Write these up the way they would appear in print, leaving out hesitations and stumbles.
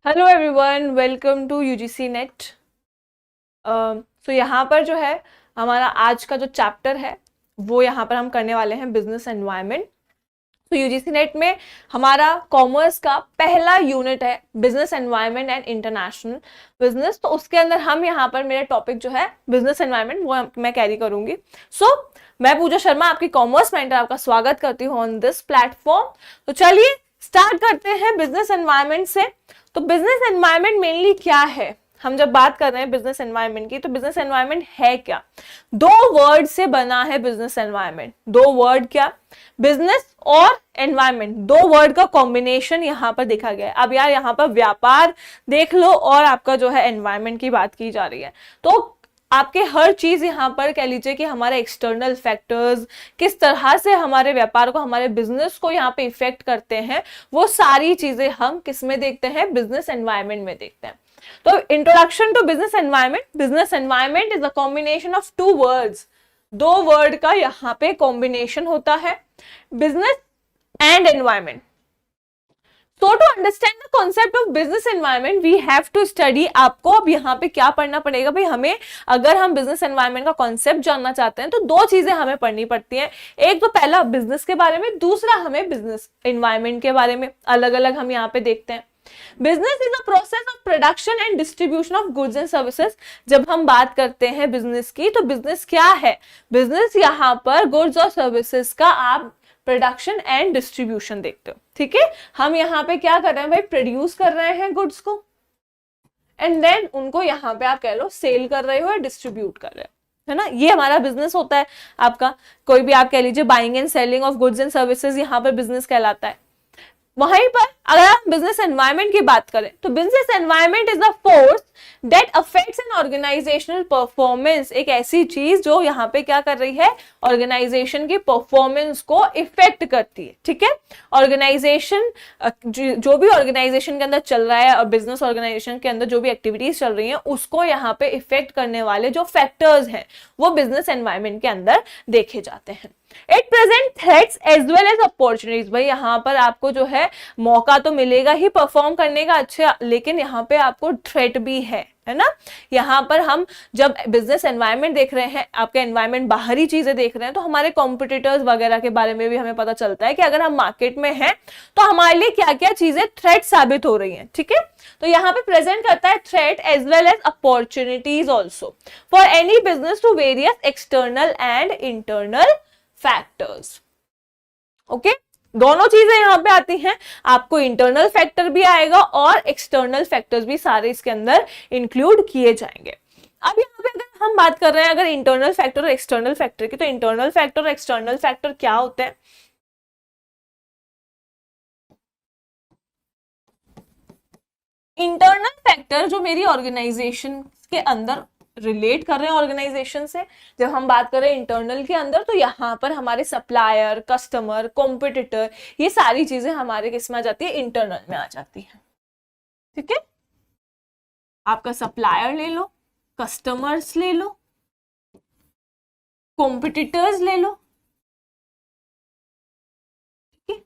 Hello everyone, welcome to UGC NET. तो यहाँ पर जो है हमारा आज का जो चैप्टर है वो यहाँ पर हम करने वाले हैं बिजनेस एनवायरनमेंट। तो यूजीसी नेट में हमारा कॉमर्स का पहला यूनिट है business environment and international business. तो उसके अंदर हम यहाँ पर मेरा टॉपिक जो है बिजनेस एनवायरनमेंट वो मैं कैरी करूंगी। मैं पूजा शर्मा, आपकी कॉमर्स मेंटर, आपका स्वागत करती हूँ ऑन दिस प्लेटफॉर्म। तो चलिए स्टार्ट करते हैं बिजनेस एनवायरनमेंट से। तो बिजनेस एनवायरनमेंट मेनली क्या है? हम जब बात कर रहे हैं बिजनेस एनवायरनमेंट की, तो बिजनेस एनवायरनमेंट है क्या? दो वर्ड से बना है बिजनेस एनवायरनमेंट। दो वर्ड क्या? बिजनेस और एनवायरनमेंट, दो वर्ड का कॉम्बिनेशन यहाँ पर देखा गया है। अब यार यहाँ पर व्यापार देख लो और आपका जो है एनवायरनमेंट की बात की जा रही है, तो आपके हर चीज यहाँ पर कह लीजिए कि हमारे एक्सटर्नल फैक्टर्स किस तरह से हमारे व्यापार को, हमारे बिजनेस को यहाँ पे इफेक्ट करते हैं, वो सारी चीजें हम किस में देखते हैं? बिजनेस एनवायरनमेंट में देखते हैं। तो introduction to business environment. Business environment is a combination of two words. दो वर्ड का यहाँ पे कॉम्बिनेशन होता है, business and environment. So to understand the concept of business environment, we have to study। आपको अब यहाँ पे क्या पढ़ना पड़ेगा भाई? हमें, अगर हम बिजनेस एनवायरनमेंट का कॉन्सेप्ट जानना चाहते हैं तो दो चीजें हमें पढ़नी पड़ती हैं। एक तो पहला बिजनेस के बारे में, दूसरा हमें बिजनेस एनवायरनमेंट के बारे में। अलग अलग हम यहाँ पे देखते हैं। Business is a process of production and distribution of goods and services. जब हम बात करते हैं बिजनेस की, तो बिजनेस क्या है? बिजनेस यहाँ पर गुड्स और सर्विसेज का आप प्रोडक्शन एंड डिस्ट्रीब्यूशन देखते हो। ठीक है, हम यहाँ पे क्या कर रहे हैं भाई? प्रोड्यूस कर रहे हैं गुड्स को एंड देन उनको यहाँ पे आप कह लो सेल कर रहे हो या डिस्ट्रीब्यूट कर रहे हो, है ना? ये हमारा बिजनेस होता है। आपका कोई भी आप कह लीजिए buying and selling of goods and services यहाँ पर बिजनेस कहलाता है। वहीं पर अगर हम बिजनेस एनवायरनमेंट की बात करें तो business environment is a force that affects an organizational performance. एक ऐसी चीज जो यहाँ पे क्या कर रही है? ऑर्गेनाइजेशन की परफॉर्मेंस को इफेक्ट करती है। ठीक है, ऑर्गेनाइजेशन जो भी ऑर्गेनाइजेशन के अंदर चल रहा है और बिजनेस ऑर्गेनाइजेशन के अंदर जो भी एक्टिविटीज चल रही हैं उसको यहाँ पे इफेक्ट करने वाले जो फैक्टर्स हैं वो बिजनेस एनवायरनमेंट के अंदर देखे जाते हैं। It present threats as well as opportunities. भाई यहाँ पर आपको जो है मौका तो मिलेगा ही परफॉर्म करने का अच्छा, लेकिन यहाँ पे आपको थ्रेट भी है ना? यहाँ पर हम जब बिजनेस एनवायरनमेंट देख रहे हैं, आपके एनवायरनमेंट बाहरी चीजें देख रहे हैं, तो हमारे कॉम्पिटिटर्स वगैरह के बारे में भी हमें पता चलता है कि अगर हम मार्केट में हैं तो हमारे लिए क्या क्या चीजें थ्रेट साबित हो रही हैं। ठीक है, तो यहाँ पे प्रेजेंट करता है threat as well as opportunities also for any business to various external and internal factors. Okay, दोनों चीजें यहां पे आती हैं। आपको इंटरनल फैक्टर भी आएगा और एक्सटर्नल फैक्टर्स भी सारे इसके अंदर इंक्लूड किए जाएंगे। अब यहाँ पे अगर हम बात कर रहे हैं अगर इंटरनल फैक्टर और एक्सटर्नल फैक्टर की, तो इंटरनल फैक्टर और एक्सटर्नल फैक्टर क्या होते हैं? इंटरनल फैक्टर जो मेरी ऑर्गेनाइजेशन के अंदर रिलेट कर रहे हैं ऑर्गेनाइजेशन से। जब हम बात कर रहे हैं इंटरनल के अंदर, तो यहाँ पर हमारे सप्लायर, कस्टमर, कॉम्पिटिटर, ये सारी चीजें हमारे किस में आ जाती है? इंटरनल में आ जाती है। ठीक है, आपका सप्लायर ले लो, कस्टमर्स ले लो, कॉम्पिटिटर्स ले लो। ठीक है,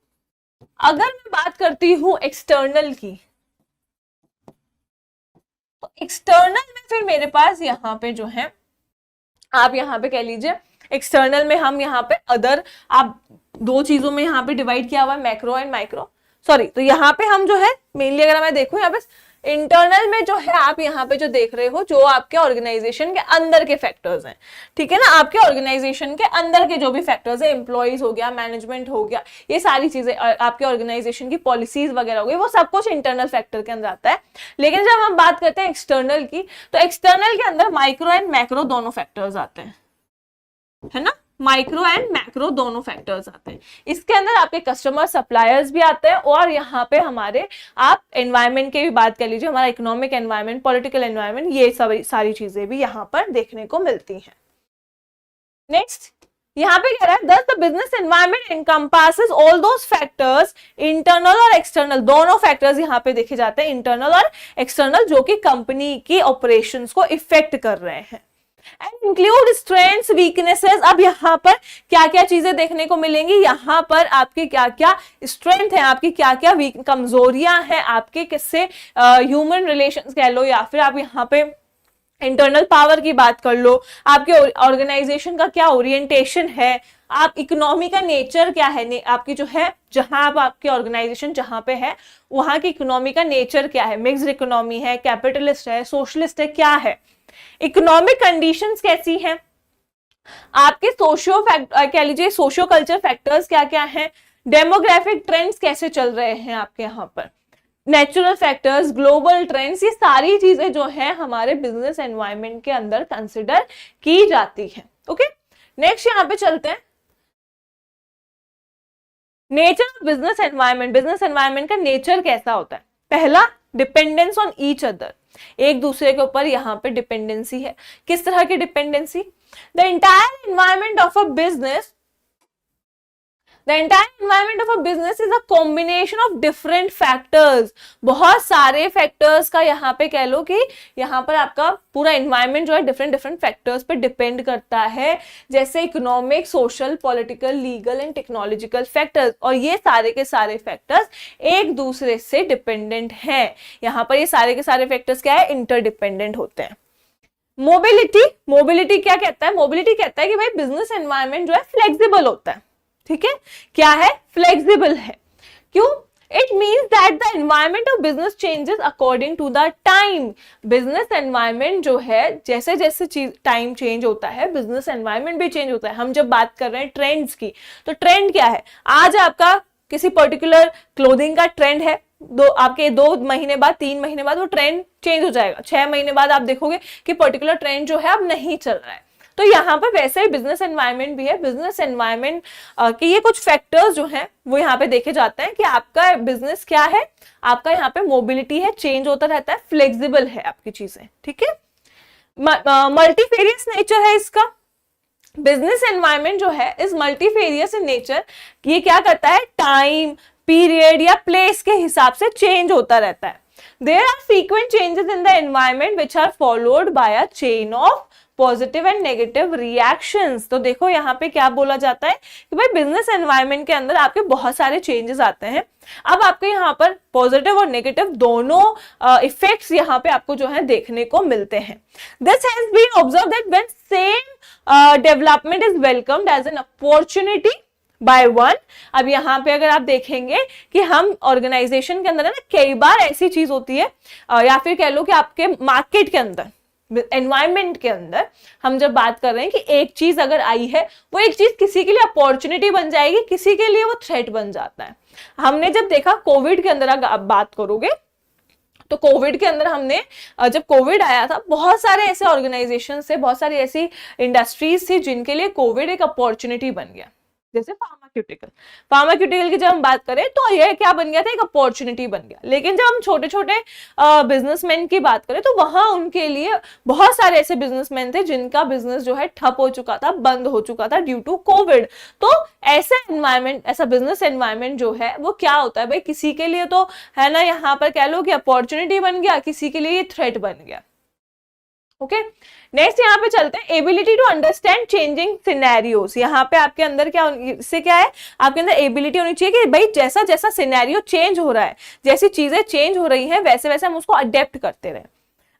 अगर मैं बात करती हूं एक्सटर्नल की, तो एक्सटर्नल में फिर मेरे पास यहाँ पे जो है, आप यहाँ पे कह लीजिए एक्सटर्नल में हम यहाँ पे अदर, आप दो चीजों में यहाँ पे डिवाइड किया हुआ है, मैक्रो एंड माइक्रो। सॉरी, तो यहाँ पे हम जो है मेनली अगर मैं देखूं यहाँ पे इंटरनल में जो है, आप यहाँ पे जो देख रहे हो जो आपके ऑर्गेनाइजेशन के अंदर के फैक्टर्स हैं। ठीक है ना, आपके ऑर्गेनाइजेशन के अंदर के जो भी फैक्टर्स है, एम्प्लॉइज हो गया, मैनेजमेंट हो गया, ये सारी चीजें, आपके ऑर्गेनाइजेशन की पॉलिसीज वगैरह हो गई, वो सब कुछ इंटरनल फैक्टर के अंदर आता है। लेकिन जब हम बात करते हैं एक्सटर्नल की, तो एक्सटर्नल के अंदर माइक्रो एंड मैक्रो दोनों फैक्टर्स आते हैं, है ना? माइक्रो एंड मैक्रो दोनों फैक्टर्स आते हैं। इसके अंदर आपके कस्टमर, सप्लायर्स भी आते हैं और यहाँ पे हमारे आप एनवायरनमेंट की भी बात कर लीजिए, हमारा इकोनॉमिक एनवायरनमेंट, पॉलिटिकल एनवायरनमेंट, ये सब सारी चीजें भी यहाँ पर देखने को मिलती हैं। नेक्स्ट यहाँ पे कह रहा है thus the business environment encompasses all those factors, internal और एक्सटर्नल दोनों फैक्टर्स यहाँ पे देखे जाते हैं, इंटरनल और एक्सटर्नल, जो कि कंपनी की ऑपरेशंस को इफेक्ट कर रहे हैं। And include strengths weaknesses. अब यहाँ पर क्या क्या चीजें देखने को मिलेंगी, यहाँ पर आपकी क्या क्या स्ट्रेंथ है, आपकी क्या क्या कमजोरियां हैं, आपके किससे ह्यूमन रिलेशंस कह लो, या फिर आप यहाँ पे इंटरनल पावर की बात कर लो, आपके ऑर्गेनाइजेशन का क्या ओरिएंटेशन है, आप इकोनॉमी का नेचर क्या है, आपकी जो है जहां आप आपकी ऑर्गेनाइजेशन जहां पे है वहां की इकोनॉमी का नेचर क्या है, मिक्स्ड इकोनॉमी है, कैपिटलिस्ट है, सोशलिस्ट है, क्या है, इकोनॉमिक कंडीशंस कैसी हैं, आपके कह लीजिए सोशियो कल्चर फैक्टर्स क्या क्या हैं, डेमोग्राफिक ट्रेंड्स कैसे चल रहे हैं आपके यहाँ पर, नेचुरल फैक्टर्स, ग्लोबल ट्रेंड्स, ये सारी चीजें जो है हमारे बिजनेस एनवायरनमेंट के अंदर कंसिडर की जाती है। ओके, नेक्स्ट यहाँ पे चलते हैं, nature of business environment. Business environment का नेचर कैसा होता है? पहला, डिपेंडेंस ऑन ईच अदर, एक दूसरे के ऊपर यहाँ पे डिपेंडेंसी है। किस तरह की dependency? The entire environment of a business, The entire environment of a business is a combination of different factors। बहुत सारे फैक्टर्स का यहाँ पे कह लो कि यहाँ पर आपका पूरा एनवायरनमेंट जो है डिफरेंट डिफरेंट फैक्टर्स पे डिपेंड करता है, जैसे economic, social, political, legal and technological factors, और ये सारे के सारे फैक्टर्स एक दूसरे से डिपेंडेंट हैं। यहाँ पर ये सारे के सारे फैक्टर्स क्या है? इंटरडिपेंडेंट होते हैं। मोबिलिटी, मोबिलिटी क्या कहता है? मोबिलिटी कहता है कि भाई बिजनेस एनवायरनमेंट जो है फ्लेक्सिबल होता है। ठीक है, क्या है? फ्लेक्सिबल है। क्यों? It means that the environment of business changes according to the time. Business environment जो है जैसे जैसे चीज टाइम चेंज होता है, बिजनेस एनवायरनमेंट भी चेंज होता है। हम जब बात कर रहे हैं ट्रेंड्स की, तो ट्रेंड क्या है? आज आपका किसी पर्टिकुलर क्लोथिंग का ट्रेंड है, आपके 2 महीने बाद, 3 महीने बाद वो ट्रेंड चेंज हो जाएगा। 6 महीने बाद आप देखोगे कि पर्टिकुलर ट्रेंड जो है अब नहीं चल रहा है। तो यहाँ पर वैसे ही बिजनेस एनवायरनमेंट भी है। बिजनेस एनवायरनमेंट के ये कुछ फैक्टर्स जो हैं वो यहाँ पे देखे जाते हैं कि आपका बिजनेस क्या है, आपका यहाँ पे मोबिलिटी है, चेंज होता रहता है, फ्लेक्सिबल है आपकी चीजें। ठीक है, मल्टीफेरियस नेचर है इसका। बिजनेस एनवायरनमेंट जो है इज मल्टीफेरियस इन नेचर। ये क्या करता है? टाइम, पीरियड या प्लेस के हिसाब से चेंज होता रहता है। There are frequent changes in the environment which are followed by a chain of positive and negative reactions. तो देखो यहाँ पे क्या बोला जाता है कि भाई बिजनेस एनवायरनमेंट के अंदर आपके बहुत सारे चेंजेस आते हैं। अब आपके यहाँ पर पॉजिटिव और नेगेटिव दोनों इफेक्ट्स यहाँ पे आपको जो है देखने को मिलते हैं। This has been observe that when same development is welcomed as an opportunity by one. अब यहाँ पे अगर आप देखेंगे कि हम ऑर्गेनाइजेशन के अंदर है ना, कई बार ऐसी चीज होती है या फिर कह लो कि आपके मार्केट के अंदर, एनवायरनमेंट के अंदर हम जब बात कर रहे हैं कि एक चीज अगर आई है, वो एक चीज किसी के लिए अपॉर्चुनिटी बन जाएगी, किसी के लिए वो थ्रेट बन जाता है। हमने जब देखा कोविड के अंदर, अगर आप बात करोगे तो कोविड के अंदर हमने, जब कोविड आया था, बहुत सारे ऐसे ऑर्गेनाइजेशन से, बहुत सारी ऐसी इंडस्ट्रीज थी जिनके लिए कोविड एक अपॉर्चुनिटी बन गया। जैसे फार्माक्यूटिकल की जब हम बात करें तो यह क्या बन गया था? एक अपॉर्चुनिटी बन गया। लेकिन जब हम छोटे छोटे बिजनेसमैन की बात करें तो वहां उनके लिए बहुत सारे ऐसे बिजनेसमैन थे जिनका बिजनेस जो है ठप हो चुका था, बंद हो चुका था ड्यू टू कोविड। तो ऐसा एनवायरनमेंट, ऐसा बिजनेस एनवायरनमेंट जो है वो क्या होता है भाई, किसी के लिए तो है ना, यहाँ पर कह लो कि अपॉर्चुनिटी बन गया, किसी के लिए थ्रेट बन गया। ओके, नेक्स्ट यहाँ पे चलते हैं, ability to understand changing scenarios. यहाँ पे आपके अंदर क्या, इससे क्या है, आपके अंदर एबिलिटी होनी चाहिए कि भाई जैसा जैसा सिनेरियो चेंज हो रहा है, जैसी चीजें चेंज हो रही हैं, वैसे वैसे हम उसको अडेप्ट करते रहे।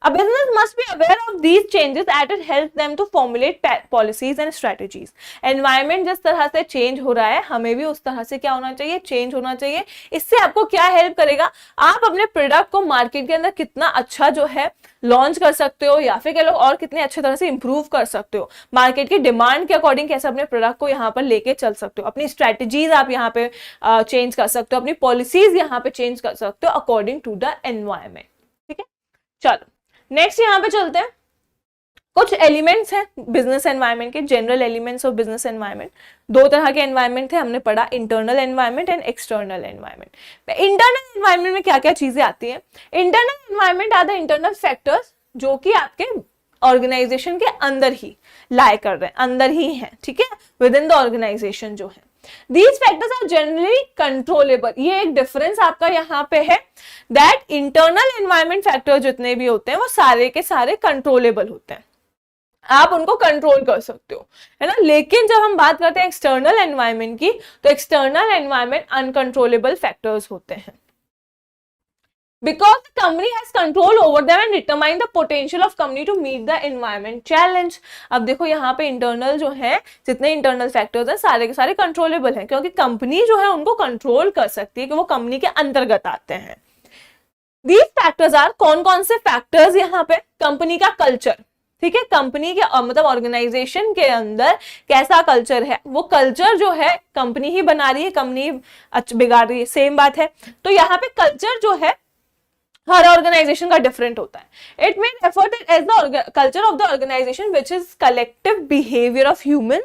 A business must be aware of these changes as it helps them to formulate policies and strategies। Environment जिस तरह से change हो रहा है, हमें भी उस तरह से क्या होना चाहिए? change होना चाहिए। इससे आपको क्या help करेगा? आप अपने प्रोडक्ट को मार्केट के अंदर कितना अच्छा जो है लॉन्च कर सकते हो, या फिर कह लो और कितने अच्छे तरह से इंप्रूव कर सकते हो, मार्केट की डिमांड के अकॉर्डिंग कैसे अपने प्रोडक्ट को यहाँ पर लेके चल सकते हो, अपनी स्ट्रेटेजीज आप यहाँ पे चेंज कर सकते हो, अपनी पॉलिसीज यहाँ पे चेंज कर सकते हो अकॉर्डिंग टू द एनवायरमेंट। ठीक है, चलो नेक्स्ट यहाँ पे चलते हैं। कुछ एलिमेंट्स हैं बिजनेस एनवायरनमेंट के, general elements of business environment. 2 तरह के एनवायरनमेंट थे, हमने पढ़ा internal environment and external environment. Internal environment में क्या क्या चीजें आती हैं? Internal environment are the internal factors जो कि आपके ऑर्गेनाइजेशन के अंदर ही लाई कर रहे हैं, अंदर ही है। ठीक है, विद इन द ऑर्गेनाइजेशन जो है। These factors are generally controllable। ये एक डिफरेंस आपका यहाँ पे है, दैट इंटरनल एनवायरनमेंट फैक्टर जितने भी होते हैं वो सारे के सारे कंट्रोलेबल होते हैं। आप उनको कंट्रोल कर सकते हो, है ना। लेकिन जब हम बात करते हैं एक्सटर्नल एनवायरनमेंट की, तो एक्सटर्नल एनवायरनमेंट अनकंट्रोलेबल फैक्टर्स होते हैं, because the company has control over them and determine the potential of company to meet the environment challenge। अब देखो यहाँ पे इंटरनल जो है, जितने इंटरनल फैक्टर्स हैं सारे के सारे कंट्रोलेबल हैं, क्योंकि कंपनी जो है उनको कंट्रोल कर सकती है कि वो कंपनी के अंतर्गत आते हैं। These फैक्टर्स आर, कौन कौन से फैक्टर्स यहाँ पे, कंपनी का कल्चर, ठीक है, कंपनी के मतलब ऑर्गेनाइजेशन के अंदर कैसा कल्चर है, वो कल्चर जो है कंपनी ही बना रही है, कंपनी बिगाड़ रही है, सेम बात है। तो यहाँ पे कल्चर जो है हर ऑर्गेनाइजेशन का डिफरेंट होता है। It mean effort as the culture of the organization which is collective behaviour of human,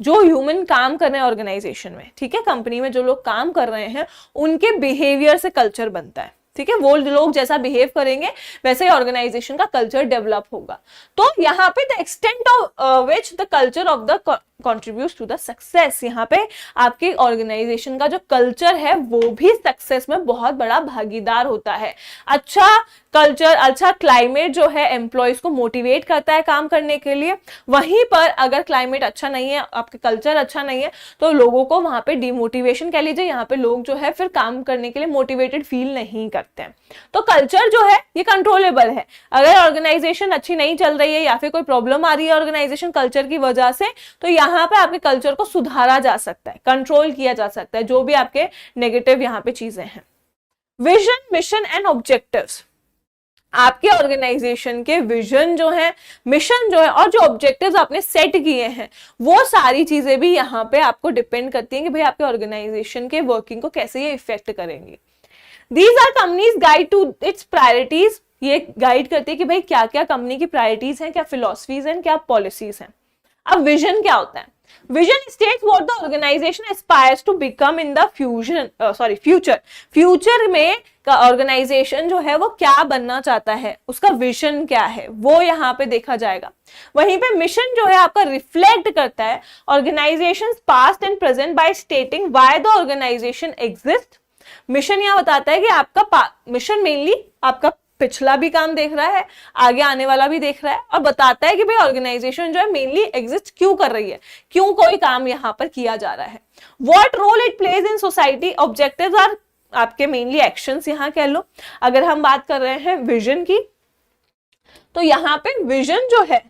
जो ह्यूमन काम कर रहे हैं ऑर्गेनाइजेशन में, ठीक है, कंपनी में जो लोग काम कर रहे हैं उनके बिहेवियर से कल्चर बनता है, ठीक है, वो लोग जैसा बिहेव करेंगे वैसे ही ऑर्गेनाइजेशन का कल्चर डेवलप होगा। तो यहाँ पे the extent of which the culture of the contributes to the success, यहाँ पे आपकी ऑर्गेनाइजेशन का जो कल्चर है वो भी सक्सेस में बहुत बड़ा भागीदार होता है। अच्छा कल्चर, अच्छा क्लाइमेट जो है एम्प्लॉयज को मोटिवेट करता है काम करने के लिए, वहीं पर अगर क्लाइमेट अच्छा नहीं है, आपके कल्चर अच्छा नहीं है, तो लोगों को वहां पे डिमोटिवेशन कह लीजिए, यहाँ पे लोग जो है फिर काम करने के लिए मोटिवेटेड फील नहीं करते हैं। तो कल्चर जो है ये कंट्रोलेबल है। अगर ऑर्गेनाइजेशन अच्छी नहीं चल रही है या फिर कोई प्रॉब्लम आ रही है ऑर्गेनाइजेशन कल्चर की वजह से, तो यहाँ पे आपके कल्चर को सुधारा जा सकता है, कंट्रोल किया जा सकता है, जो भी आपके नेगेटिव यहाँ पे चीजें हैं। विजन, मिशन एंड ऑब्जेक्टिव्स, आपके ऑर्गेनाइजेशन के विजन जो है, मिशन जो है और जो ऑब्जेक्टिव्स आपने सेट किए हैं, वो सारी चीजें भी यहाँ पे आपको डिपेंड करती हैं कि भाई आपके ऑर्गेनाइजेशन के वर्किंग को कैसे ये इफेक्ट करेंगी। These are company's guide to its priorities, ये गाइड करती है कि भाई क्या क्या कंपनी की प्रायोरिटीज हैं, क्या फिलोसफीज हैं, क्या पॉलिसीज हैं। अब विजन क्या होता है? Vision states what the organization aspires to become in the future. Future में का ऑर्गेनाइजेशन जो है वो क्या बनना चाहता है, उसका विजन क्या है, वो यहाँ पे देखा जाएगा। वहीं पे मिशन जो है आपका रिफ्लेक्ट करता है organization past and present by stating why the organization exist. Mission यह बताता है कि आपका मिशन मेनली आपका पिछला भी काम देख रहा है, आगे आने वाला भी देख रहा है, और बताता है कि भाई ऑर्गेनाइजेशन जो है मेनली एग्जिस्ट क्यों कर रही है, क्यों कोई काम यहां पर किया जा रहा है, what role it plays in society. Objectives are आपके मेनली एक्शंस यहां कह लो। अगर हम बात कर रहे हैं विजन की, तो यहां पे विजन जो है,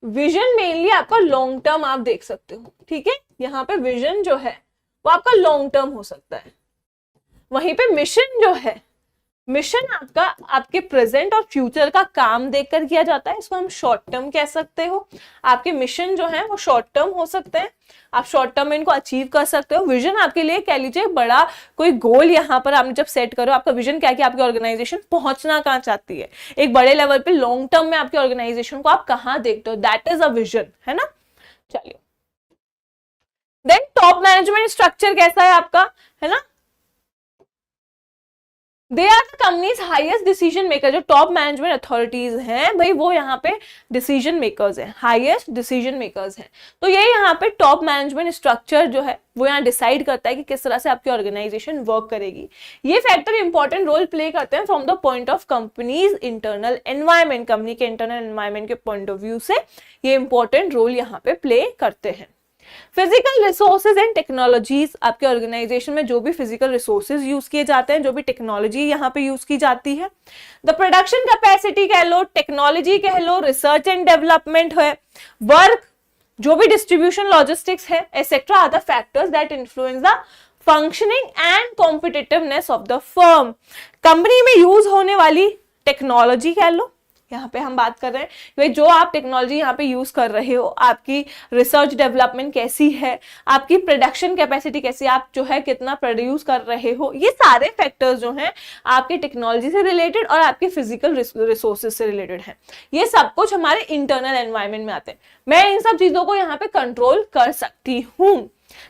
विजन मेनली आपका लॉन्ग टर्म आप देख सकते हो, ठीक है, यहाँ पे विजन जो है वो आपका लॉन्ग टर्म हो सकता है। वहीं पे मिशन जो है, मिशन आपका आपके प्रेजेंट और फ्यूचर का काम देखकर किया जाता है, इसको हम शॉर्ट टर्म कह सकते हो। आपके मिशन जो है वो शॉर्ट टर्म हो सकते हैं, आप शॉर्ट टर्म में इनको अचीव कर सकते हो। विजन आपके लिए कह लीजिए बड़ा कोई गोल यहाँ पर आपने जब सेट करो, आपका विजन क्या है कि आपकी ऑर्गेनाइजेशन पहुंचना कहाँ चाहती है, एक बड़े लेवल पे लॉन्ग टर्म में आपकी ऑर्गेनाइजेशन को आप कहाँ देखते हो, दैट इज अ विजन, है ना। चलिए, देन टॉप मैनेजमेंट स्ट्रक्चर कैसा है आपका, है ना। They are the company's highest decision maker, जो टॉप मैनेजमेंट अथॉरिटीज हैं भाई वो यहाँ पे डिसीजन मेकर्स हैं, हाईएस्ट डिसीजन मेकर्स हैं। तो ये यहाँ पे टॉप मैनेजमेंट स्ट्रक्चर जो है वो यहाँ डिसाइड करता है कि किस तरह से आपकी ऑर्गेनाइजेशन वर्क करेगी। ये फैक्टर इंपॉर्टेंट रोल प्ले करते हैं from the point of companies internal environment, company के इंटरनल एनवायरमेंट के पॉइंट ऑफ व्यू से ये इंपॉर्टेंट रोल यहाँ पे प्ले करते हैं। फिजिकल रिसोर्सेज एंड टेक्नोलॉजीज, आपके ऑर्गेनाइजेशन में जो भी फिजिकल रिसोर्सेज यूज किए जाते हैं, जो भी टेक्नोलॉजी यहाँ पे यूज की जाती है, द प्रोडक्शन कैपेसिटी कह लो, टेक्नोलॉजी कह लो, रिसर्च एंड डेवलपमेंट है, वर्क, जो भी डिस्ट्रीब्यूशन लॉजिस्टिक्स है, etcetera are the factors that influence the functioning and competitiveness of the firm. Company में यूज होने वाली टेक्नोलॉजी कह लो, यहाँ पे हम बात कर रहे हैं कि जो आप टेक्नोलॉजी यहाँ पे यूज कर रहे हो, आपकी रिसर्च डेवलपमेंट कैसी है, आपकी प्रोडक्शन कैपेसिटी कैसी है, आप जो है कितना प्रोड्यूस कर रहे हो, ये सारे फैक्टर्स जो हैं आपकी टेक्नोलॉजी से रिलेटेड और आपके फिजिकल रिसोर्सेज से रिलेटेड हैं। ये सब कुछ हमारे इंटरनल एनवायरनमेंट में आते हैं। मैं इन सब चीजों को यहाँ पे कंट्रोल कर सकती हूँ।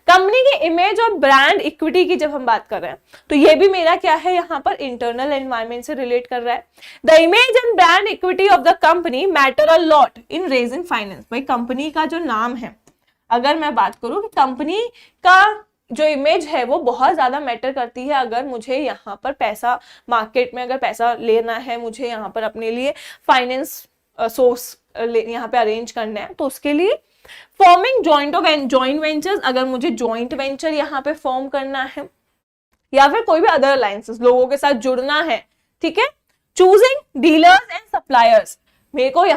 कंपनी की इमेज और ब्रांड इक्विटी की जब हम बात कर रहे हैं, तो ये भी मेरा क्या है यहाँ पर इंटरनल एनवायरनमेंट से रिलेट कर रहा है। The image and brand equity of the company matter a lot in raising finance. भाई कंपनी का जो नाम है, अगर मैं बात करूं कि कंपनी का जो इमेज है वो बहुत ज्यादा मैटर करती है। अगर मुझे यहाँ पर पैसा, मार्केट में अगर पैसा लेना है, मुझे यहाँ पर अपने लिए फाइनेंस सोर्स यहाँ पे अरेंज करना है, तो उसके लिए फॉर्मिंग जॉइंट वेंचर्स, अगर मुझे जॉइंट वेंचर यहाँ पे फॉर्म करना है या फिर कोई भी अदर अलायंसेस लोगों के साथ जुड़ना है, ठीक है। चूजिंग डीलर्स एंड सप्लायर्स,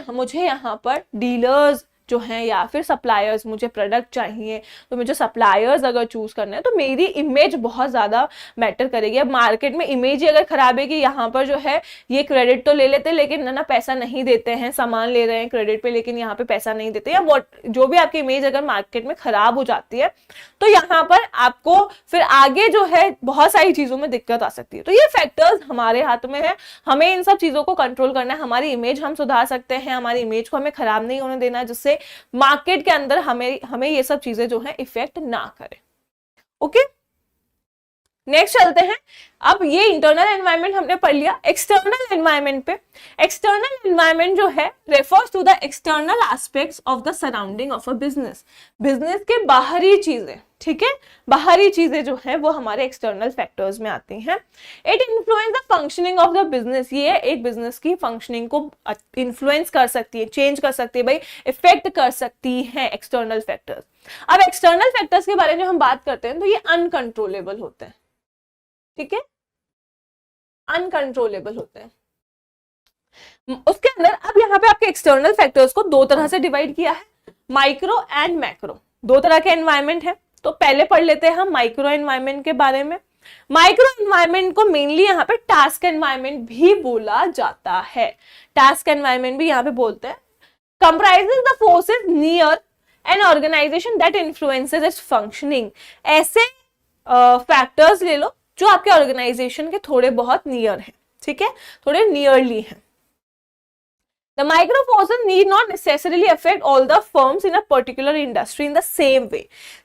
मुझे यहाँ पर डीलर्स जो हैं या फिर सप्लायर्स, मुझे प्रोडक्ट चाहिए तो मुझे सप्लायर्स अगर चूज करना है तो मेरी इमेज बहुत ज़्यादा मैटर करेगी। अब मार्केट में इमेज ही अगर खराब है कि यहाँ पर जो है ये क्रेडिट तो ले लेते हैं लेकिन ना पैसा नहीं देते हैं, सामान ले रहे हैं क्रेडिट पे लेकिन यहाँ पे पैसा नहीं देते, या जो भी आपकी इमेज अगर मार्केट में खराब हो जाती है तो यहाँ पर आपको फिर आगे जो है बहुत सारी चीज़ों में दिक्कत आ सकती है। तो ये फैक्टर्स हमारे हाथ में है, हमें इन सब चीज़ों को कंट्रोल करना है। हमारी इमेज हम सुधार सकते हैं, हमारी इमेज को हमें खराब नहीं होने देना है जिससे मार्केट के अंदर हमें ये सब चीजें जो है इफेक्ट ना करें। ओके, नेक्स्ट चलते हैं। अब ये इंटरनल एनवायरनमेंट हमने पढ़ लिया। एक्सटर्नल एनवायरनमेंट पे, एक्सटर्नल एनवायरनमेंट जो है refers to the external aspects of the surrounding of a business, business के बाहरी चीजें, ठीक है, बाहरी चीजें जो है वो हमारे एक्सटर्नल फैक्टर्स में आती हैं। It influence the functioning of the business, ये एक बिजनेस की फंक्शनिंग को इन्फ्लुएंस कर सकती है, चेंज कर सकती है, भाई इफेक्ट कर सकती है एक्सटर्नल फैक्टर्स। अब एक्सटर्नल फैक्टर्स के बारे में हम बात करते हैं तो ये अनकंट्रोलेबल होते हैं, ठीक है, अनकंट्रोलेबल होते हैं। उसके अंदर अब यहाँ पे आपके एक्सटर्नल फैक्टर्स को दो तरह से डिवाइड किया है, माइक्रो एंड मैक्रो, दो तरह के एनवायरनमेंट है। तो पहले पढ़ लेते हैं हम माइक्रो एनवायरनमेंट के बारे में। माइक्रो एनवायरनमेंट को मेनली यहाँ पे टास्क एनवायरनमेंट भी बोला जाता है, टास्क एनवायरनमेंट भी यहाँ पे बोलते हैं। Comprises the forces near an organization that influences its functioning, ऐसे फैक्टर्स ले लो जो आपके ऑर्गेनाइजेशन के थोड़े बहुत नियर हैं, ठीक है, थोड़े नियरली हैं। The micro forces need not necessarily affect all the firms in a particular industry in the same way.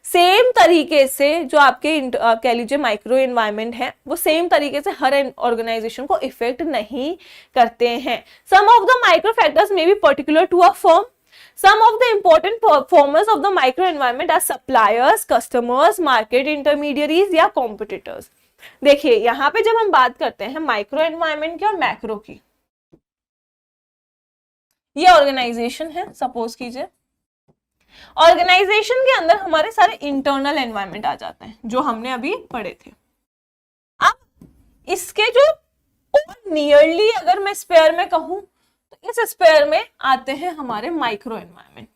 Same तरीके से जो आपके कह लीजिए माइक्रो एनवायरनमेंट है वो सेम तरीके से हर ऑर्गेनाइजेशन को इफेक्ट नहीं करते हैं। Some of the micro factors may be particular to a firm. Some of the important performers of the micro environment are suppliers, customers, market intermediaries या competitors. देखिए यहाँ पे जब हम बात करते हैं माइक्रो एनवायरनमेंट की और मैक्रो की, ये ऑर्गेनाइजेशन है, सपोज कीजिए ऑर्गेनाइजेशन के अंदर हमारे सारे इंटरनल एनवायरनमेंट आ जाते हैं जो हमने अभी पढ़े थे। अब इसके जो और नियरली अगर मैं स्पेयर में कहूं तो इस स्पेयर में आते हैं हमारे माइक्रो एनवायरनमेंट,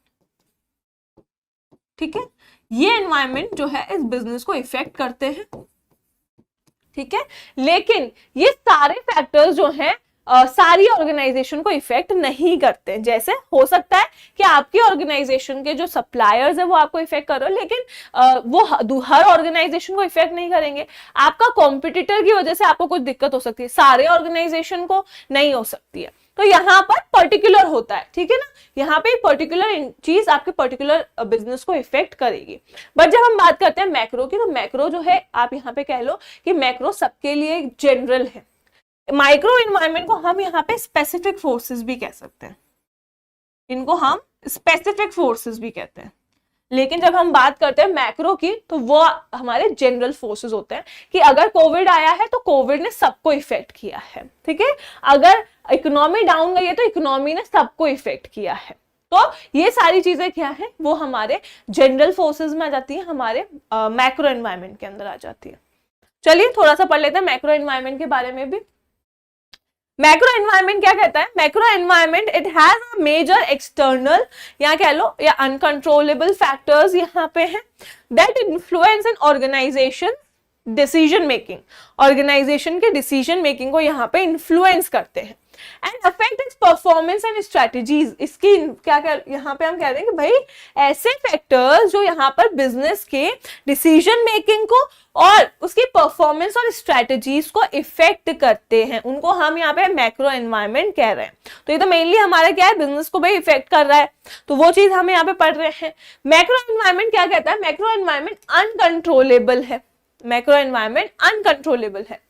ठीक है, ये एनवायरनमेंट जो है इस बिजनेस को इफेक्ट करते हैं, ठीक है, लेकिन ये सारे फैक्टर्स जो हैं सारी ऑर्गेनाइजेशन को इफेक्ट नहीं करते। जैसे हो सकता है कि आपकी ऑर्गेनाइजेशन के जो सप्लायर्स है वो आपको इफेक्ट कर रहे हो लेकिन वो हर ऑर्गेनाइजेशन को इफेक्ट नहीं करेंगे। आपका कॉम्पिटिटर की वजह से आपको कुछ दिक्कत हो सकती है, सारे ऑर्गेनाइजेशन को नहीं हो सकती है। तो यहाँ पर पर्टिकुलर होता है, ठीक है ना, यहाँ पे पर्टिकुलर चीज आपके पर्टिकुलर बिजनेस को इफेक्ट करेगी। बट जब हम बात करते हैं मैक्रो की, तो मैक्रो जो है आप यहाँ पे कह लो कि मैक्रो सबके लिए जनरल है। माइक्रो एनवायरनमेंट को हम यहाँ पे स्पेसिफिक फोर्सेस भी कह सकते हैं, इनको हम स्पेसिफिक फोर्सेस भी कहते हैं। लेकिन जब हम बात करते हैं मैक्रो की तो वो हमारे जनरल फोर्सेस होते हैं कि अगर कोविड आया है तो कोविड ने सबको इफेक्ट किया है, ठीक है, अगर इकोनॉमी डाउन गई है तो इकोनॉमी ने सबको इफेक्ट किया है। तो ये सारी चीजें क्या है वो हमारे जनरल फोर्सेस में आ जाती है, हमारे मैक्रो एनवायरनमेंट के अंदर आ जाती है। चलिए थोड़ा सा पढ़ लेते हैं मैक्रो एनवायरनमेंट के बारे में भी। मैक्रो एनवायरनमेंट क्या कहता है? Macro environment it has a major external या कह लो या अनकंट्रोलेबल फैक्टर्स यहाँ पे हैं that influence an organization decision making, organization के डिसीजन मेकिंग को यहाँ पे इन्फ्लुएंस करते हैं and affect its performance and strategies. इसकी क्या यहाँ पे हम कह रहे हैं कि भाई ऐसे फैक्टर्स जो यहाँ पर बिजनेस के डिसीजन मेकिंग को और उसकी परफॉर्मेंस और स्ट्रेटेजीज को इफेक्ट करते हैं, उनको हम यहाँ पे मैक्रो एनवायरनमेंट कह रहे हैं। तो ये तो मेनली हमारा क्या है, बिजनेस को भाई इफेक्ट कर रहा है, तो वो चीज हम यहाँ पे पढ़ रहे हैं। मैक्रो एनवायरनमेंट क्या कहता है? मैक्रो एनवायरनमेंट अनकंट्रोलेबल है, मैक्रो एनवायरनमेंट अनकंट्रोलेबल है।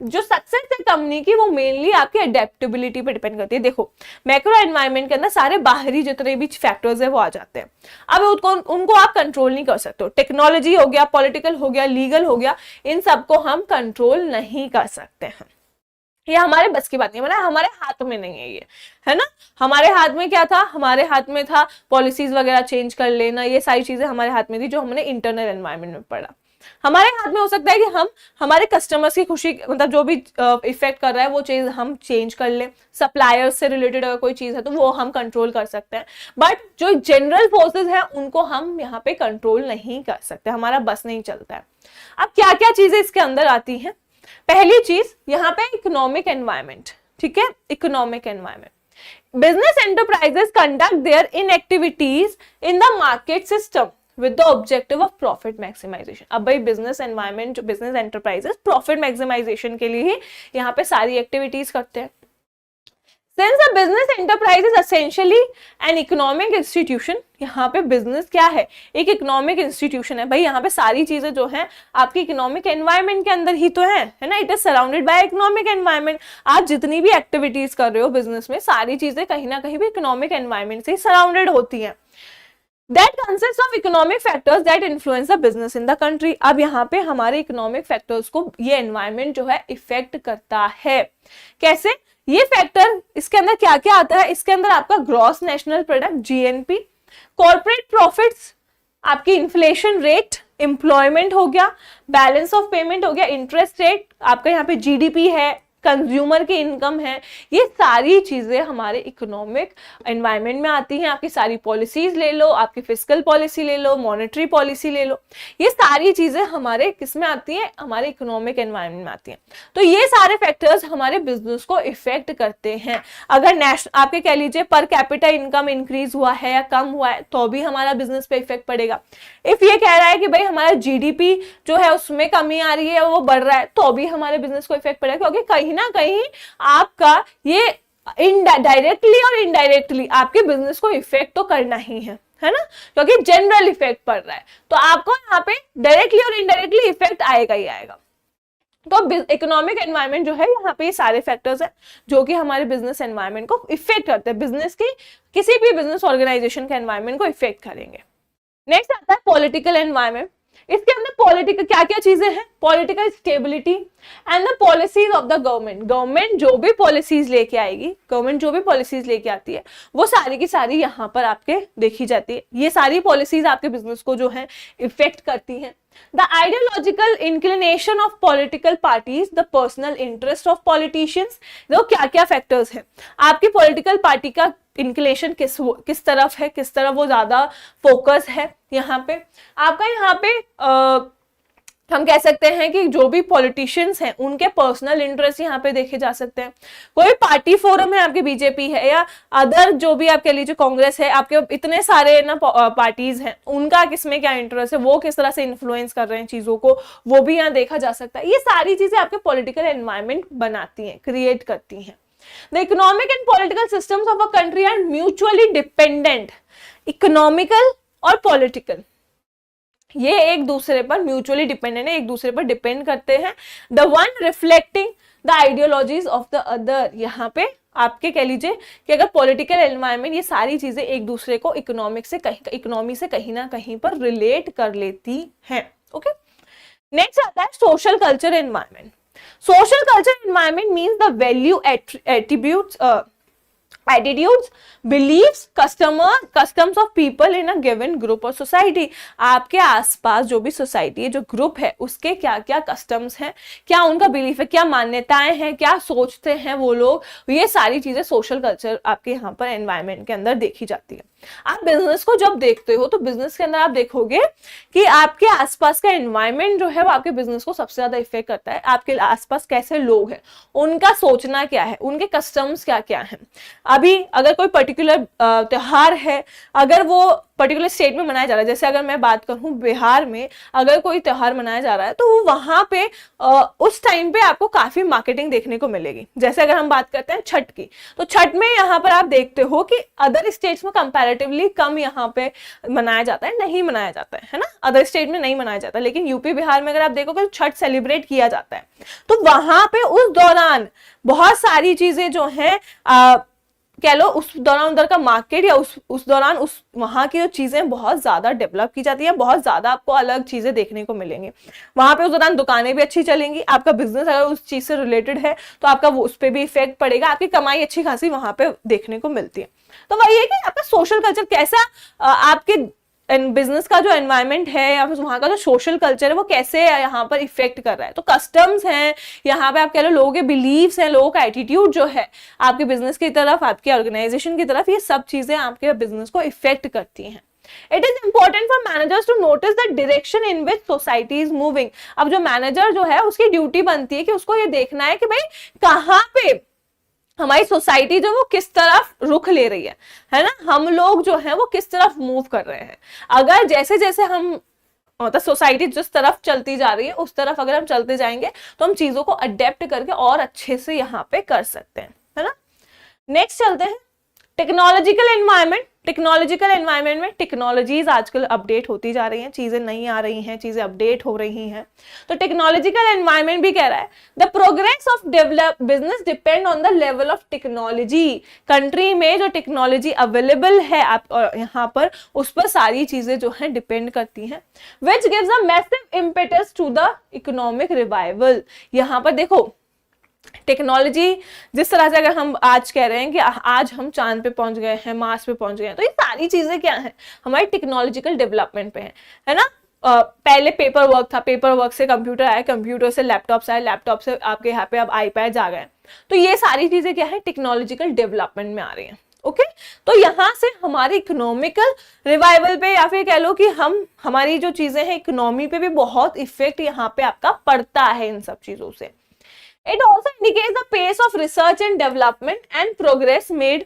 जो सक्सेस है कंपनी की वो मेनली आपकी अडेप्टेबिलिटी पे डिपेंड करती है। देखो मैक्रो एनवायरनमेंट के अंदर सारे बाहरी जितने भी फैक्टर्स है वो आ जाते हैं, अब उनको आप कंट्रोल नहीं कर सकते हो। टेक्नोलॉजी हो गया, पॉलिटिकल हो गया, लीगल हो गया, इन सबको हम कंट्रोल नहीं कर सकते हैं। ये हमारे बस की बात नहीं है, मतलब हमारे हाथ में नहीं है ये, है ना। हमारे हाथ में क्या था, हमारे हाथ में था पॉलिसीज वगैरह चेंज कर लेना, ये सारी चीजें हमारे हाथ में थी जो हमने इंटरनल एनवायरनमेंट में पढ़ा। हमारे हाथ में हो सकता है कि हम हमारे कस्टमर्स की खुशी, मतलब जो भी इफेक्ट कर रहा है वो चीज हम चेंज कर लें, सप्लायर्स से रिलेटेड अगर कोई चीज है तो वो हम कंट्रोल कर सकते हैं, बट जो जनरल फोर्सेस हैं उनको हम यहाँ पे कंट्रोल नहीं कर सकते, हमारा बस नहीं चलता है। अब क्या क्या चीजें इसके अंदर आती हैं, पहली चीज यहाँ पे इकोनॉमिक एनवायरनमेंट, ठीक है, economic environment. Business enterprises conduct their in activities in the market system with the objective of profit maximization. अब भाई बिजनेस एनवायरनमेंट, जो बिजनेस एंटरप्राइजेस प्रॉफिट मैक्सिमाइजेशन के लिए ही यहाँ पे सारी एक्टिविटीज करते हैं। Since a business enterprise is essentially an economic institution, यहाँ पे बिजनेस क्या है, एक इकोनॉमिक इंस्टीट्यूशन है। भाई यहाँ पे सारी चीजें जो हैं आपकी इकोनॉमिक एनवायरनमेंट के अंदर ही तो है ना, it is surrounded by economic environment. आप जितनी भी एक्टिविटीज कर रहे हो बिजनेस में, सारी चीजें कहीं ना कहीं भी इकोनॉमिक एनवायरनमेंट से सराउंडेड होती हैं। That consists of economic factors that influence the business in the country। अब यहाँ पे हमारे इकोनॉमिक फैक्टर्स को ये एनवायरनमेंट जो है इफेक्ट करता है। कैसे? ये फैक्टर, इसके अंदर क्या क्या आता है, इसके अंदर आपका gross national product GNP, corporate profits, आपकी इन्फ्लेशन रेट, एम्प्लॉयमेंट हो गया, बैलेंस ऑफ पेमेंट हो गया, इंटरेस्ट रेट, आपका यहाँ पे जीडीपी है, कंज्यूमर की इनकम है, ये सारी चीजें हमारे इकोनॉमिक एनवायरनमेंट में आती हैं। आपकी सारी पॉलिसीज ले लो, आपकी फिस्कल पॉलिसी ले लो, मॉनेटरी पॉलिसी ले लो, ये सारी चीजें हमारे किस में आती हैं, हमारे इकोनॉमिक एनवायरनमेंट में आती हैं। तो ये सारे फैक्टर्स हमारे बिजनेस को इफेक्ट करते हैं। अगर आपके कह लीजिए पर कैपिटा इनकम इंक्रीज हुआ है या कम हुआ है तो भी हमारा बिजनेस पे इफेक्ट पड़ेगा। इफ ये कह रहा है कि भाई हमारा जीडीपी जो है उसमें कमी आ रही है, वो बढ़ रहा है, तो भी हमारे बिजनेस को इफेक्ट पड़ेगा, क्योंकि कहीं ना कहीं आपका ये डायरेक्टली और इनडायरेक्टली आपके बिजनेस को इफेक्ट तो करना ही है ना, क्योंकि जनरल इफेक्ट पड़ रहा है, तो आपको यहाँ पे डायरेक्टली और इनडायरेक्टली इफेक्ट आएगा ही आएगा। तो इकोनॉमिक एनवायरनमेंट जो है, यहाँ पे ये सारे फैक्टर्स हैं जो कि हमारे बिजनेस एनवायरनमेंट को इफेक्ट करते हैं, बिजनेस की किसी भी बिजनेस ऑर्गेनाइजेशन के एनवायरनमेंट को इफेक्ट करेंगे। नेक्स्ट आता है पॉलिटिकल एनवायरनमेंट। इसके अंदर पॉलिटिकल क्या क्या चीजें हैं, political stability and the policies of the government. Government जो भी पॉलिसीज लेके आएगी, गवर्नमेंट जो भी पॉलिसीज लेके आती है, वो सारी की सारी यहाँ पर आपके देखी जाती है। ये सारी पॉलिसीज आपके बिजनेस को जो है इफेक्ट करती हैं। The ideological inclination of political parties, the personal interest of politicians। देखो क्या क्या फैक्टर्स हैं, आपकी पॉलिटिकल पार्टी का इंक्लिनेशन किस तरफ है, किस तरफ वो ज्यादा फोकस है। यहाँ पे आपका यहाँ पे हम कह सकते हैं कि जो भी पॉलिटिशियंस हैं उनके पर्सनल इंटरेस्ट यहाँ पे देखे जा सकते हैं। कोई पार्टी फोरम है, आपके बीजेपी है या अदर जो भी आप कह लीजिए कांग्रेस है, आपके इतने सारे ना पार्टीज हैं, उनका किसमें क्या इंटरेस्ट है, वो किस तरह से इन्फ्लुएंस कर रहे हैं चीजों को, वो भी यहाँ देखा जा सकता है। ये सारी चीजें आपके पॉलिटिकल एनवायरनमेंट बनाती हैं, क्रिएट करती हैं। The economic and political systems of a country are mutually dependent। Economical और पॉलिटिकल ये एक दूसरे पर म्यूचुअली डिपेंडेंट है, एक दूसरे पर डिपेंड करते हैं। The one reflecting the ideologies of the other. यहाँ पे आपके कह लीजिए कि अगर पॉलिटिकल एनवायरनमेंट, ये सारी चीजें एक दूसरे को इकोनॉमी से कहीं ना कहीं पर रिलेट कर लेती हैं। ओके, नेक्स्ट आता है social culture environment. Social culture environment means the value attributes, attitudes, beliefs, customs of people in a given group or society। आपके आसपास जो भी सोसाइटी है, जो ग्रुप है, उसके क्या क्या कस्टम्स हैं, क्या उनका बिलीफ है, क्या मान्यताएं हैं, क्या सोचते हैं वो लोग, ये सारी चीजें सोशल कल्चर आपके यहाँ पर एनवायरनमेंट के अंदर देखी जाती है। आप बिजनेस को जब देखते हो तो बिजनेस के अंदर आप देखोगे कि आपके आसपास का एनवायरनमेंट जो है वो आपके बिजनेस को सबसे ज्यादा इफेक्ट करता है। आपके आसपास कैसे लोग हैं, उनका सोचना क्या है, उनके कस्टम्स क्या क्या हैं। अभी अगर कोई पर्टिकुलर त्योहार है, अगर वो पर्टिकुलर स्टेट में मनाया जा रहा है, जैसे अगर मैं बात करूं बिहार में अगर कोई त्योहार मनाया जा रहा है तो वहां पे उस टाइम पे आपको काफी मार्केटिंग देखने को मिलेगी। जैसे अगर हम बात करते हैं छठ की, तो छठ में यहाँ पर आप देखते हो कि अदर स्टेट्स में कंपैरेटिवली कम यहाँ पे मनाया जाता है, नहीं मनाया जाता है ना, अदर स्टेट में नहीं मनाया जाता, लेकिन यूपी बिहार में अगर आप देखोगे छठ सेलिब्रेट किया जाता है। तो वहां पे उस दौरान बहुत सारी चीजें जो हैं कह लो उस दौरान उधर का मार्केट या उस दौरान उस वहां की जो चीजें बहुत ज्यादा डेवलप की जाती है, बहुत ज्यादा आपको अलग चीजें देखने को मिलेंगी। वहां पे उस दौरान दुकानें भी अच्छी चलेंगी, आपका बिजनेस अगर उस चीज से रिलेटेड है तो आपका वो उस पर भी इफेक्ट पड़ेगा, आपकी कमाई अच्छी खासी वहां पे देखने को मिलती है। तो वही है कि आपका सोशल कल्चर कैसा, आपके बिजनेस का जो एनवायरनमेंट है या फिर वहाँ का जो सोशल कल्चर है वो कैसे यहाँ पर इफेक्ट कर रहा है। तो कस्टम्स हैं, यहाँ पे आप कह लो लोगों के बिलीव्स हैं, लोगों का एटीट्यूड जो है आपके बिजनेस की तरफ, आपके ऑर्गेनाइजेशन की तरफ, ये सब चीजें आपके बिजनेस को इफेक्ट करती हैं। It is important for managers to notice the direction in which society is moving. अब जो मैनेजर जो है उसकी ड्यूटी बनती है कि उसको ये देखना है कि भाई कहाँ पे हमारी सोसाइटी जो वो किस तरफ रुख ले रही है ना, हम लोग जो है वो किस तरफ मूव कर रहे हैं। अगर जैसे जैसे हम मतलब सोसाइटी जिस तरफ चलती जा रही है उस तरफ अगर हम चलते जाएंगे तो हम चीजों को अडेप्ट करके और अच्छे से यहाँ पे कर सकते हैं, है ना। नेक्स्ट चलते हैं टेक्नोलॉजिकल एनवायरनमेंट। टेक्नोलॉजिकल एनवायरनमेंट में टेक्नोलॉजीज आजकल अपडेट होती जा रही हैं, चीजें नई आ रही हैं, चीजें अपडेट हो रही हैं। तो टेक्नोलॉजिकल एनवायरनमेंट भी कह रहा है the progress of develop business depend on the level of technology. Country में जो टेक्नोलॉजी अवेलेबल है आप यहाँ पर, उस पर सारी चीजें जो है डिपेंड करती हैं, which gives a massive impetus to the economic revival. यहाँ पर देखो टेक्नोलॉजी जिस तरह से अगर हम आज कह रहे हैं कि आज हम चांद पे पहुंच गए हैं, मार्स पे पहुंच गए हैं, तो ये सारी चीजें क्या हैं, हमारी टेक्नोलॉजिकल डेवलपमेंट पे है ना। पहले पेपर वर्क था, पेपर वर्क से कंप्यूटर आया, कंप्यूटर से लैपटॉप्स आए, लैपटॉप से आपके यहाँ पे अब आईपैड्स आ गए। तो ये सारी चीजें क्या है, टेक्नोलॉजिकल डेवलपमेंट में आ रही हैं। ओके तो यहाँ से हमारे इकोनॉमिकल रिवाइवल पे या फिर कह लो कि हमारी जो चीजें हैं इकोनॉमी पे भी बहुत इफेक्ट यहाँ पे आपका पड़ता है इन सब चीजों से। It also indicates the pace of research and development and progress made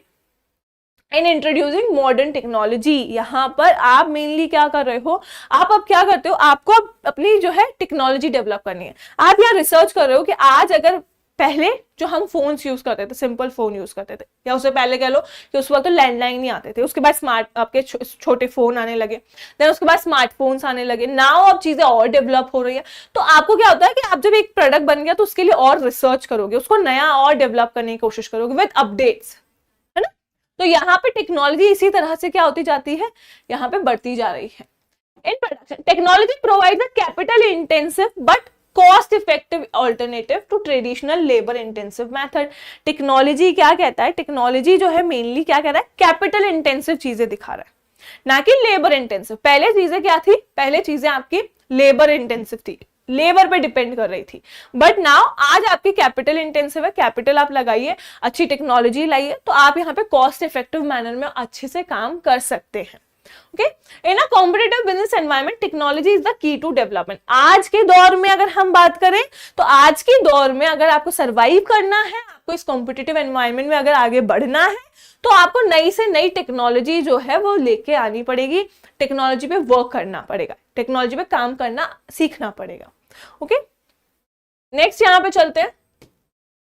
in introducing modern technology। यहाँ पर आप मेनली क्या कर रहे हो, आप अब क्या करते हो, आपको अपनी जो है टेक्नोलॉजी डेवलप करनी है। आप यहाँ रिसर्च कर रहे हो कि आज अगर पहले जो हम फोन्स यूज करते थे, सिंपल फोन यूज करते थे, या उससे पहले कह लो कि उस वक्त तो लैंडलाइन नहीं आते थे, उसके बाद स्मार्ट आपके छोटे फोन आने लगे, देन उसके बाद स्मार्टफोन्स आने लगे, नाउ अब चीजें और डेवलप हो रही है। तो आपको क्या होता है कि आप जब एक प्रोडक्ट बन गया तो उसके लिए और रिसर्च करोगे, उसको नया और डेवलप करने की कोशिश करोगे विद अपडेट्स, है ना। तो यहाँ पे टेक्नोलॉजी इसी तरह से क्या होती जाती है, यहाँ पे बढ़ती जा रही है। In production technology provides a capital intensive but cost effective alternative to traditional labour intensive method. Technology क्या कहता है, टेक्नोलॉजी जो है मेनली क्या कह रहा है, कैपिटल इंटेंसिव चीजें दिखा रहा है, ना कि लेबर इंटेंसिव। पहले चीजें क्या थी, पहले चीजें आपकी लेबर इंटेंसिव थी, लेबर पे डिपेंड कर रही थी, बट नाउ आज आपकी कैपिटल इंटेंसिव है, कैपिटल आप लगाइए, अच्छी टेक्नोलॉजी लाइए, तो आप यहाँ पे कॉस्ट इफेक्टिव मैनर में अच्छे से काम कर सकते हैं। Okay in a competitive business environment technology is the key to development. आज के दौर में अगर हम बात करें तो आज के दौर में अगर आपको सरवाइव करना है, आपको इस कॉम्पिटिटिव एनवायरनमेंट में अगर आगे बढ़ना है, तो आपको नई से नई टेक्नोलॉजी जो है वो लेके आनी पड़ेगी, टेक्नोलॉजी पे वर्क करना पड़ेगा, टेक्नोलॉजी पे काम करना सीखना पड़ेगा। ओके नेक्स्ट यहां पे चलते हैं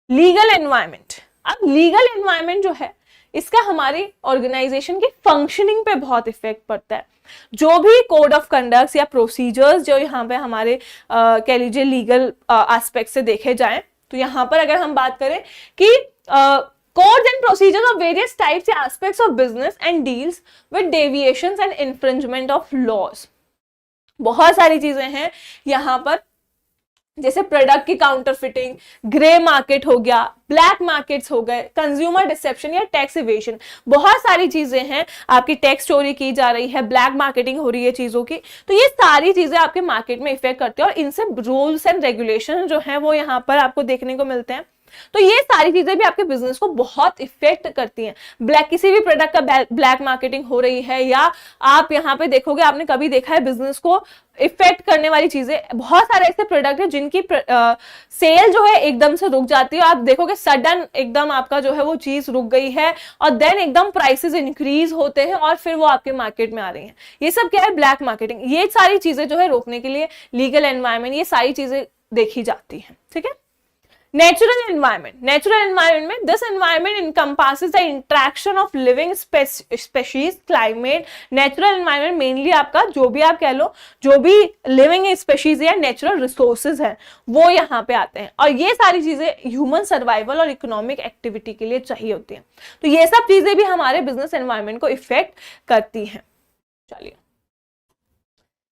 लीगल एनवायरनमेंट। अब लीगल एनवायरनमेंट जो है इसका हमारी ऑर्गेनाइजेशन की फंक्शनिंग पे बहुत इफेक्ट पड़ता है। जो भी कोड ऑफ कंडक्ट या प्रोसीजर्स जो यहाँ पे हमारे कह लीजिए लीगल एस्पेक्ट से देखे जाएं, तो यहाँ पर अगर हम बात करें कि codes and procedures of various types and aspects of business and deals with deviations and infringement of laws। बहुत सारी चीजें हैं यहाँ पर, जैसे प्रोडक्ट की काउंटरफिटिंग, ग्रे मार्केट हो गया, ब्लैक मार्केट्स हो गए, कंज्यूमर डिसेप्शन या टैक्स इवेशन, बहुत सारी चीजें हैं। आपकी टैक्स चोरी की जा रही है, ब्लैक मार्केटिंग हो रही है चीजों की, तो ये सारी चीजें आपके मार्केट में इफेक्ट करती है और इनसे रूल्स एंड रेगुलेशन जो है वो यहाँ पर आपको देखने को मिलते हैं। तो ये सारी चीजें भी आपके बिजनेस को बहुत इफेक्ट करती हैं। ब्लैक किसी भी प्रोडक्ट का ब्लैक मार्केटिंग हो रही है, या आप यहाँ पे देखोगे, आपने कभी देखा है बिजनेस को इफेक्ट करने वाली चीजें, बहुत सारे ऐसे प्रोडक्ट है जिनकी सेल जो है एकदम से रुक जाती है। आप देखोगे सडन एकदम आपका जो है वो चीज रुक गई है और देन एकदम प्राइसेस इंक्रीज होते हैं और फिर वो आपके मार्केट में आ रही हैं। ये सब क्या है, ब्लैक मार्केटिंग। ये सारी चीजें जो है रोकने के लिए लीगल एनवायरनमेंट, ये सारी चीजें देखी जाती हैं। ठीक है नेचुरल एनवायरनमेंट में this environment encompasses the interaction of living species, climate. Natural environment mainly आपका जो भी आप कह लो, जो भी लिविंग स्पेशीज या नेचुरल रिसोर्सेज हैं वो यहाँ पे आते हैं, और ये सारी चीजें ह्यूमन सर्वाइवल और इकोनॉमिक एक्टिविटी के लिए चाहिए होती हैं। तो ये सब चीजें भी हमारे बिजनेस एनवायरनमेंट को इफेक्ट करती हैं। चलिए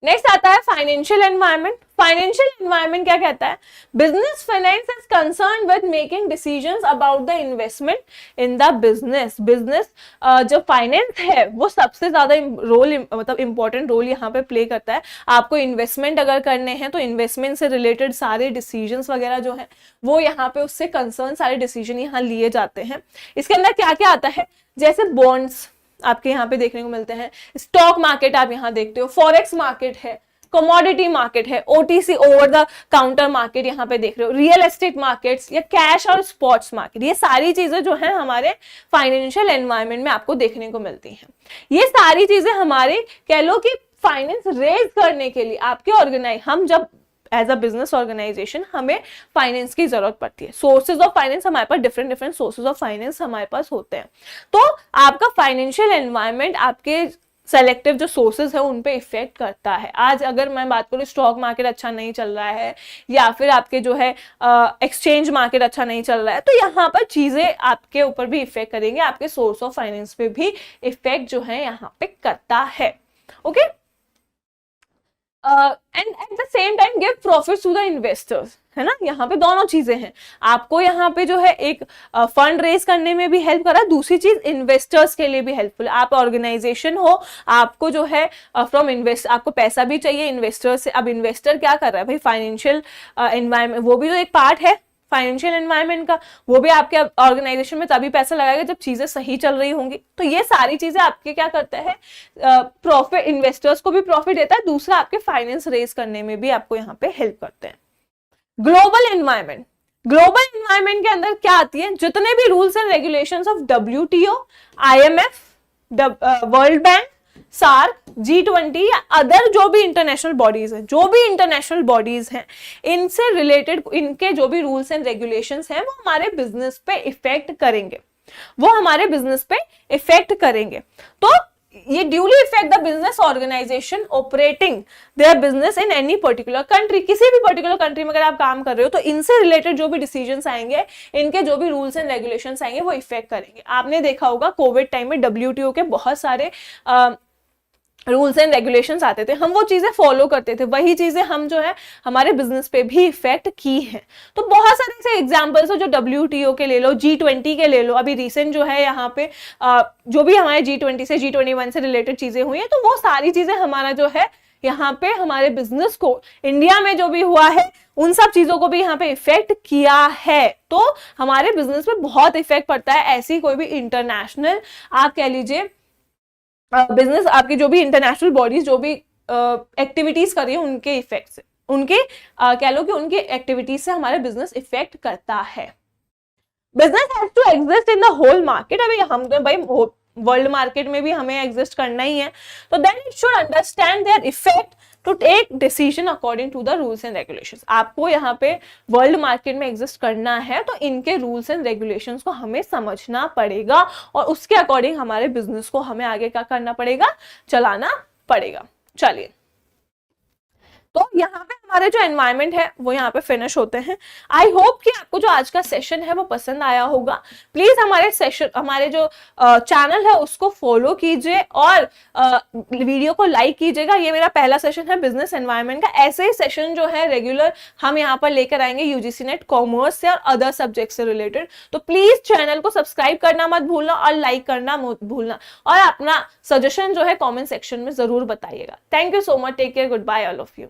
नेक्स्ट आता है फाइनेंशियल एनवायरनमेंट। फाइनेंशियल एनवायरनमेंट क्या कहता है? Business finance is concern with making decisions about the investment in the business. Business जो फाइनेंस है वो सबसे ज्यादा रोल, मतलब इंपॉर्टेंट रोल यहाँ पे प्ले करता है। आपको इन्वेस्टमेंट अगर करने हैं तो इन्वेस्टमेंट से रिलेटेड सारे डिसीजंस वगैरह जो है वो यहाँ पे उससे कंसर्न सारे डिसीजन यहाँ लिए जाते हैं। इसके अंदर क्या क्या आता है? जैसे बॉन्ड्स आपके यहाँ पे देखने को मिलते हैं, स्टॉक मार्केट आप यहाँ देखते हो, फॉरेक्स मार्केट है, कमोडिटी मार्केट है, OTC over the counter market यहाँ पे देख रहे हो, रियल एस्टेट मार्केट्स या कैश और स्पॉट्स मार्केट, ये सारी चीजें जो है हमारे फाइनेंशियल एनवायरनमेंट में आपको देखने को मिलती हैं। ये सारी चीजें हमारे कह लो कि फाइनेंस रेज करने के लिए आपके हम जब एज अ बिजनेस ऑर्गेनाइजेशन हमें फाइनेंस की जरूरत पड़ती है। सोर्सेज ऑफ फाइनेंस हमारे पास डिफरेंट सोर्सेज ऑफ फाइनेंस हमारे पास होते हैं। तो आपका फाइनेंशियल एनवायरनमेंट आपके सेलेक्टिव जो सोर्सेज है उन पे इफेक्ट करता है। आज अगर मैं बात करूँ स्टॉक मार्केट अच्छा नहीं चल रहा है या फिर आपके जो है एक्सचेंज मार्केट अच्छा नहीं चल रहा है, तो यहाँ पर चीजें आपके ऊपर भी इफेक्ट करेंगे, आपके सोर्स ऑफ फाइनेंस पे भी इफेक्ट जो है यहाँ पे करता है। Okay, and at the same time give profit to the investors, है ना। यहाँ पे दोनों चीजें हैं, आपको यहाँ पे जो है एक फंड रेज करने में भी हेल्प करा, दूसरी चीज इन्वेस्टर्स के लिए भी हेल्पफुल। आप ऑर्गेनाइजेशन हो, आपको जो है फ्रॉम इन्वेस्ट आपको पैसा भी चाहिए इन्वेस्टर से। अब इन्वेस्टर क्या कर रहा है भाई? फाइनेंशियल एनवायरनमेंट वो भी तो एक पार्ट है फाइनेंशियल एनवायरनमेंट का, वो भी आपके ऑर्गेनाइजेशन में तभी पैसा लगाएगा जब चीजें सही चल रही होंगी। तो ये सारी चीजें आपके क्या करता है? प्रॉफिट, इन्वेस्टर्स को भी प्रॉफिट देता है, दूसरा आपके फाइनेंस रेज करने में भी आपको यहाँ पे हेल्प करते हैं। ग्लोबल एनवायरनमेंट, ग्लोबल एनवायरनमेंट के अंदर क्या आती है? जितने भी rules and regulations of WTO, IMF, world bank, SAARC, G20 या अदर जो भी इंटरनेशनल बॉडीज हैं, जो भी इंटरनेशनल बॉडीज हैं, इनसे रिलेटेड इनके जो भी रूल्स एंड रेगुलेशंस हैं वो हमारे बिजनेस पे इफेक्ट करेंगे, वो हमारे बिजनेस पे इफेक्ट करेंगे। तो ये duly effect the business organization operating their business in any particular country. किसी भी पर्टिकुलर कंट्री में अगर आप काम कर रहे हो तो इनसे रिलेटेड जो भी डिसीजंस आएंगे, इनके जो भी रूल्स एंड रेगुलेशंस आएंगे वो इफेक्ट करेंगे। आपने देखा होगा कोविड टाइम में WTO के बहुत सारे रूल्स एंड रेगुलेशंस आते थे, हम वो चीजें फॉलो करते थे, वही चीजें हम जो है हमारे बिजनेस पे भी इफेक्ट की हैं। तो बहुत सारे ऐसे एग्जांपल्स हो, जो WTO के ले लो, G20 के ले लो, अभी रिसेंट जो है यहाँ पे जो भी हमारे G20 से G21 से रिलेटेड चीजें हुई हैं, तो वो सारी चीजें हमारा जो है यहाँ पे हमारे बिजनेस को, इंडिया में जो भी हुआ है उन सब चीजों को भी यहाँ पे इफेक्ट किया है। तो हमारे बिजनेस पे बहुत इफेक्ट पड़ता है। ऐसी कोई भी इंटरनेशनल आप कह लीजिए बिजनेस, आपकी जो भी इंटरनेशनल बॉडीज जो भी एक्टिविटीज कर रही है उनके इफेक्ट से, उनके कह लो कि उनके एक्टिविटीज से हमारे बिजनेस इफेक्ट करता है। Business has to exist in the whole market. अभी हम तो भाई वर्ल्ड मार्केट में भी हमें एग्जिस्ट करना ही है, तो then it should understand their effect to take decision according to the rules and regulations. आपको यहाँ पे वर्ल्ड मार्केट में एग्जिस्ट करना है तो इनके रूल्स एंड रेगुलेशंस को हमें समझना पड़ेगा और उसके अकॉर्डिंग हमारे बिजनेस को हमें आगे क्या करना पड़ेगा? चलाना पड़ेगा। चलिए, तो यहाँ पे हमारे जो एनवायरनमेंट है वो यहाँ पे फिनिश होते हैं। आई होप कि आपको जो आज का सेशन है वो पसंद आया होगा। प्लीज हमारे जो चैनल है उसको फॉलो कीजिए और वीडियो को लाइक कीजिएगा। ये मेरा पहला सेशन है बिजनेस एनवायरनमेंट का। ऐसे ही सेशन जो है रेगुलर हम यहाँ पर लेकर आएंगे UGC नेट कॉमर्स से और अदर सब्जेक्ट से रिलेटेड। तो प्लीज चैनल को सब्सक्राइब करना मत भूलना और लाइक करना मत भूलना, और अपना सजेशन जो है कॉमेंट सेक्शन में जरूर बताइएगा। Thank you so much, take care, goodbye all of you.